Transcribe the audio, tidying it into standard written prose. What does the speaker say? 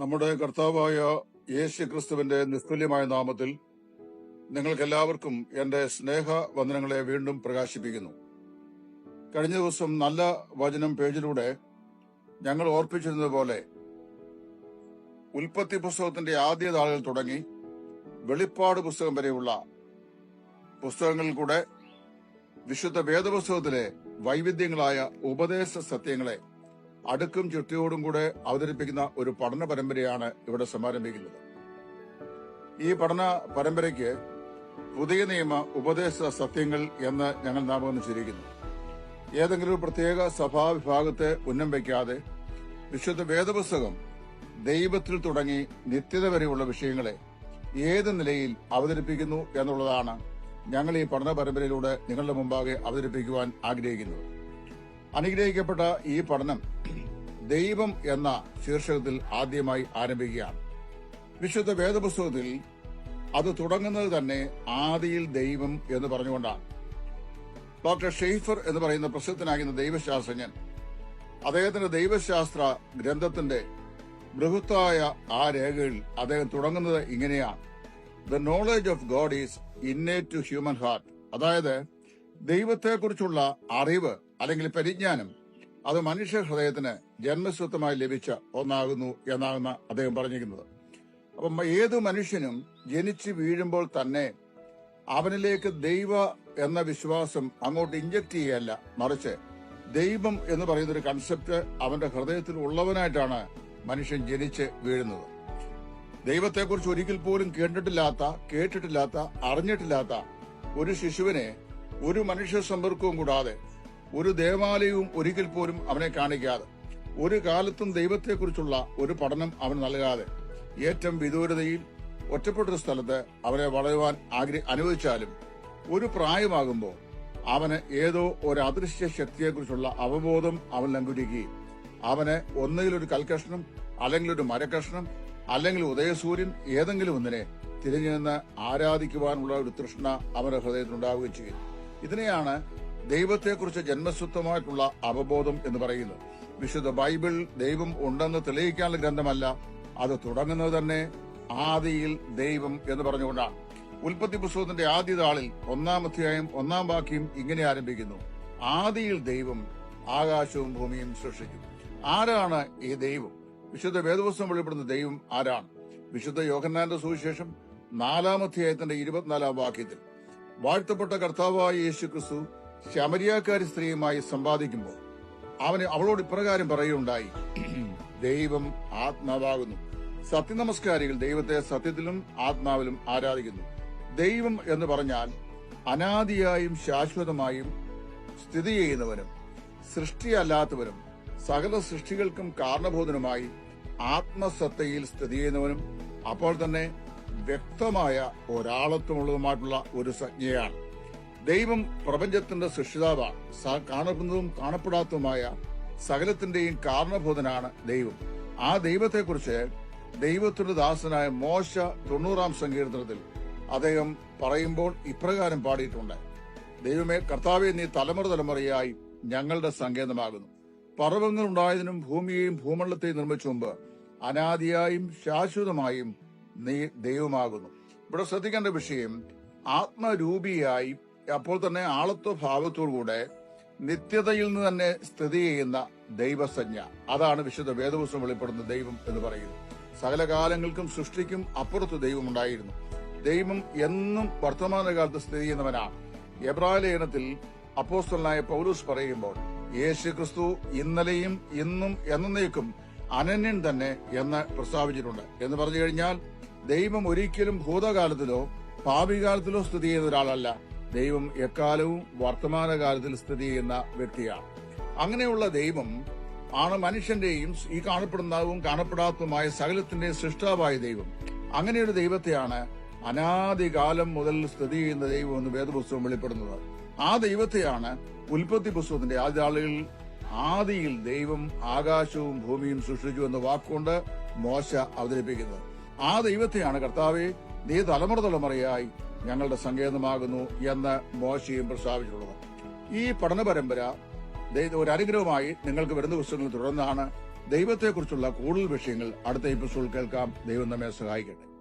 നമ്മുടെ കർത്താവായ യേശു ക്രിസ്തുവിന്റെ നിസ്തുല്യമായ നാമത്തിൽ നിങ്ങൾക്കെല്ലാവർക്കും എന്റെ സ്നേഹ വന്ദനങ്ങളെ വീണ്ടും പ്രകാശിപ്പിക്കുന്നു. കഴിഞ്ഞ ദിവസം നല്ല വചനം പേജിലൂടെ ഞങ്ങൾ ഓർപ്പിച്ചിരുന്നതുപോലെ ഉൽപ്പത്തി പുസ്തകത്തിന്റെ ആദ്യ താളുകൾ തുടങ്ങി വെളിപ്പാട് പുസ്തകം വരെയുള്ള പുസ്തകങ്ങളിൽ കൂടെ വിശുദ്ധ വേദപുസ്തകത്തിലെ വൈവിധ്യങ്ങളായ ഉപദേശ സത്യങ്ങളെ അടുക്കും ചുറ്റിയോടും കൂടെ അവതരിപ്പിക്കുന്ന ഒരു പഠന പരമ്പരയാണ് ഇവിടെ സമാരംഭിക്കുന്നത്. ഈ പഠന പരമ്പരയ്ക്ക് പുതിയ നിയമ ഉപദേശ സത്യങ്ങൾ എന്ന് ഞങ്ങൾ നാമകരണം ചെയ്തിരിക്കുന്നു. ഏതെങ്കിലും പ്രത്യേക സഭാവിഭാഗത്തെ ഉന്നം വയ്ക്കാതെ വിശുദ്ധ വേദപുസ്തകം ദൈവത്തിൽ തുടങ്ങി നിത്യത വരെയുള്ള വിഷയങ്ങളെ ഏത് നിലയിൽ അവതരിപ്പിക്കുന്നു എന്നുള്ളതാണ് ഞങ്ങൾ ഈ പഠന പരമ്പരയിലൂടെ നിങ്ങളുടെ മുമ്പാകെ അവതരിപ്പിക്കുവാൻ ആഗ്രഹിക്കുന്നത്. അനുഗ്രഹിക്കപ്പെട്ട ഈ പഠനം ദൈവം എന്ന ശീർഷകത്തിൽ ആദ്യമായി ആരംഭിക്കുകയാണ്. വിശുദ്ധ വേദപുസ്തകത്തിൽ അത് തുടങ്ങുന്നത് തന്നെ ആദിയിൽ ദൈവം എന്ന് പറഞ്ഞുകൊണ്ടാണ്. ഡോക്ടർ ഷെയ്ഫർ എന്ന് പറയുന്ന പ്രസിദ്ധനാകുന്ന ദൈവശാസ്ത്രജ്ഞൻ അദ്ദേഹത്തിന്റെ ദൈവശാസ്ത്ര ഗ്രന്ഥത്തിന്റെ ബൃഹത്തായ ആ രേഖയിൽ അദ്ദേഹം തുടങ്ങുന്നത് ഇങ്ങനെയാണ്: the knowledge of God is innate to human heart. അതായത് ദൈവത്തെക്കുറിച്ചുള്ള അറിവ് അല്ലെങ്കിൽ പരിജ്ഞാനം അത് മനുഷ്യ ഹൃദയത്തിന് ജന്മസ്വത്വമായി ലഭിച്ച ഒന്നാകുന്നു എന്നാകുന്ന അദ്ദേഹം പറഞ്ഞിരിക്കുന്നത്. അപ്പം ഏതു മനുഷ്യനും ജനിച്ചു വീഴുമ്പോൾ തന്നെ അവനിലേക്ക് ദൈവ എന്ന വിശ്വാസം അങ്ങോട്ട് ഇഞ്ചക്ട് ചെയ്യല്ല, മറിച്ച് ദൈവം എന്ന് പറയുന്ന ഒരു കൺസെപ്റ്റ് അവന്റെ ഹൃദയത്തിൽ ഉള്ളവനായിട്ടാണ് മനുഷ്യൻ ജനിച്ച് വീഴുന്നത്. ദൈവത്തെക്കുറിച്ച് ഒരിക്കൽ പോലും കേട്ടിട്ടില്ലാത്ത അറിഞ്ഞിട്ടില്ലാത്ത ഒരു ശിശുവിനെ ഒരു മനുഷ്യ സമ്പർക്കവും കൂടാതെ, ഒരു ദേവാലയവും ഒരിക്കൽ പോലും അവനെ കാണിക്കാതെ, ഒരു കാലത്തും ദൈവത്തെക്കുറിച്ചുള്ള ഒരു പഠനം അവന് നൽകാതെ, ഏറ്റവും വിദൂരതയിൽ ഒറ്റപ്പെട്ടൊരു സ്ഥലത്ത് അവനെ വളരുവാൻ അനുവദിച്ചാലും ഒരു പ്രായമാകുമ്പോൾ അവന് ഏതോ ഒരു അദൃശ്യ ശക്തിയെക്കുറിച്ചുള്ള അവബോധം അവൻ ലംഘിക്കുകയും അവന് ഒന്നുകിൽ ഒരു കൽക്കഷ്ണം, അല്ലെങ്കിൽ ഒരു മരക്കഷ്ണം, അല്ലെങ്കിൽ ഉദയസൂര്യൻ ഏതെങ്കിലും ഒന്നിനെ തിരിഞ്ഞു നിന്ന് ആരാധിക്കുവാനുള്ള ഒരു തൃഷ്ണ അവന്റെ ഹൃദയത്തിലുണ്ടാവുകയും ചെയ്യും. ഇതിനെയാണ് ദൈവത്തെക്കുറിച്ച് ജന്മസ്വത്വമായിട്ടുള്ള അവബോധം എന്ന് പറയുന്നത്. വിശുദ്ധ ബൈബിൾ ദൈവം ഉണ്ടെന്ന് തെളിയിക്കാനുള്ള ഗ്രന്ഥമല്ല, അത് തുടങ്ങുന്നത് തന്നെ ആദിയിൽ ദൈവം എന്ന് പറഞ്ഞുകൊണ്ടാണ്. ഉൽപ്പത്തി പുസ്തകത്തിന്റെ ആദ്യ താളിൽ 1-ാം അധ്യായം 1-ാം വാക്യം ഇങ്ങനെ ആരംഭിക്കുന്നു: ആദിയിൽ ദൈവം ആകാശവും ഭൂമിയും സൃഷ്ടിച്ചു. ആരാണ് ഈ ദൈവം? വിശുദ്ധ വേദപുസ്തകം വെളിപ്പെടുന്ന ദൈവം ആരാണ്? വിശുദ്ധ യോഹന്നാന്റെ സുവിശേഷം 4-ാം അധ്യായത്തിന്റെ 24-ാം വാക്യത്തിൽ വാഴ്ത്തപ്പെട്ട കർത്താവായ യേശു ക്രിസ്തു ശമരിയാക്കാരി സ്ത്രീയുമായി സമ്പാദിക്കുമ്പോൾ അവളോട് ഇപ്രകാരം പറയുകയുണ്ടായി: ദൈവം ആത്മാവാകുന്നു, സത്യനമസ്കാരികൾ ദൈവത്തെ സത്യത്തിലും ആത്മാവിലും ആരാധിക്കുന്നു. ദൈവം എന്ന് പറഞ്ഞാൽ അനാദിയായും ശാശ്വതമായും സ്ഥിതി ചെയ്യുന്നവനും സൃഷ്ടിയല്ലാത്തവനും സകല സൃഷ്ടികൾക്കും കാരണഭൂതനുമായി ആത്മസത്തയിൽ സ്ഥിതി ചെയ്യുന്നവനും അപ്പോൾ തന്നെ വ്യക്തമായ ഒരാളത്വമുള്ളതുമായിട്ടുള്ള ഒരു സംജ്ഞയാണ്. ദൈവം പ്രപഞ്ചത്തിന്റെ സൃഷ്ടിതാവാണ്. കാണപ്പെടുന്നതും കാണപ്പെടാത്തതുമായ സകലത്തിന്റെയും കാരണഭൂതനാണ് ദൈവം. ആ ദൈവത്തെക്കുറിച്ച് ദൈവത്തിന്റെ ദാസനായ മോശ 90-ാം സങ്കീർത്തനത്തിൽ അദ്ദേഹം പറയുമ്പോൾ ഇപ്രകാരം പാടിയിട്ടുണ്ട്: ദൈവമേ കർത്താവെ, നീ തലമുറ തലമുറയായി ഞങ്ങളുടെ സങ്കേതമാകുന്നു. പർവ്വതങ്ങൾ ഉണ്ടായതിനും ഭൂമിയെയും ഭൂമണ്ഡലത്തെയും നിർമ്മിച്ചു മുമ്പ് അനാദിയായും ശാശ്വതമായും നീ ദൈവമാകുന്നു. ഇവിടെ ശ്രദ്ധിക്കേണ്ട വിഷയം, ആത്മരൂപിയായി അപ്പോൾ തന്നെ ആളത്വ ഭാവത്തോടുകൂടെ നിത്യതയിൽ നിന്ന് തന്നെ സ്ഥിതി ചെയ്യുന്ന ദൈവസഞ്ജ, അതാണ് വിശുദ്ധ വേദപുസ്തകം വെളിപ്പെടുന്ന ദൈവം എന്ന് പറയുന്നത്. സകല കാലങ്ങൾക്കും സൃഷ്ടിക്കും അപ്പുറത്ത് ദൈവം ഉണ്ടായിരുന്നു. ദൈവം എന്നും വർത്തമാനകാലത്ത് സ്ഥിതി ചെയ്യുന്നവനാണ്. എബ്രായ ലേഖനത്തിൽ അപ്പോസ്തലനായ പൗലോസ് പറയുമ്പോൾ യേശു ക്രിസ്തു ഇന്നലെയും ഇന്നും എന്നേക്കും അനന്യൻ തന്നെ എന്ന് പ്രസ്താവിച്ചിട്ടുണ്ട്. എന്ന് പറഞ്ഞു കഴിഞ്ഞാൽ ദൈവം ഒരിക്കലും ഭൂതകാലത്തിലോ ഭാവികാലത്തിലോ സ്ഥിതി ചെയ്യുന്ന ഒരാളല്ല. ദൈവം എക്കാലവും വർത്തമാനകാലത്തിൽ സ്ഥിതി ചെയ്യുന്ന വ്യക്തിയാണ്. അങ്ങനെയുള്ള ദൈവം ആണ് മനുഷ്യന്റെയും ഈ കാണപ്പെടുന്നതും കാണപ്പെടാത്തതുമായ സകലത്തിന്റെയും സൃഷ്ടാവായ ദൈവം. അങ്ങനെയൊരു ദൈവത്തെയാണ് അനാദികാലം മുതൽ സ്ഥിതി ചെയ്യുന്ന ദൈവം എന്ന് വേദപുസ്തകം വെളിപ്പെടുന്നത്. ആ ദൈവത്തെയാണ് ഉൽപ്പത്തി പുസ്തകത്തിന്റെ ആദ്യ താളുകളിൽ ആദിയിൽ ദൈവം ആകാശവും ഭൂമിയും സൃഷ്ടിച്ചു എന്ന വാക്കുകൊണ്ട് മോശ അവതരിപ്പിക്കുന്നത്. ആ ദൈവത്തെയാണ് കർത്താവെ, നീ തലമുറ തലമുറയായി ഞങ്ങളുടെ സങ്കേതമാകുന്നു എന്ന് മോശയും പ്രസ്താവിച്ചിട്ടുള്ളത്. ഈ പഠന പരമ്പര ഒരു അനുഗ്രഹമായി നിങ്ങൾക്ക് വരുന്ന പുസ്തകങ്ങൾ തുടർന്നാണ്. ദൈവത്തെക്കുറിച്ചുള്ള കൂടുതൽ വിഷയങ്ങൾ അടുത്ത എപ്പിസോഡിൽ കേൾക്കാം. ദൈവം നമ്മെ സഹായിക്കട്ടെ.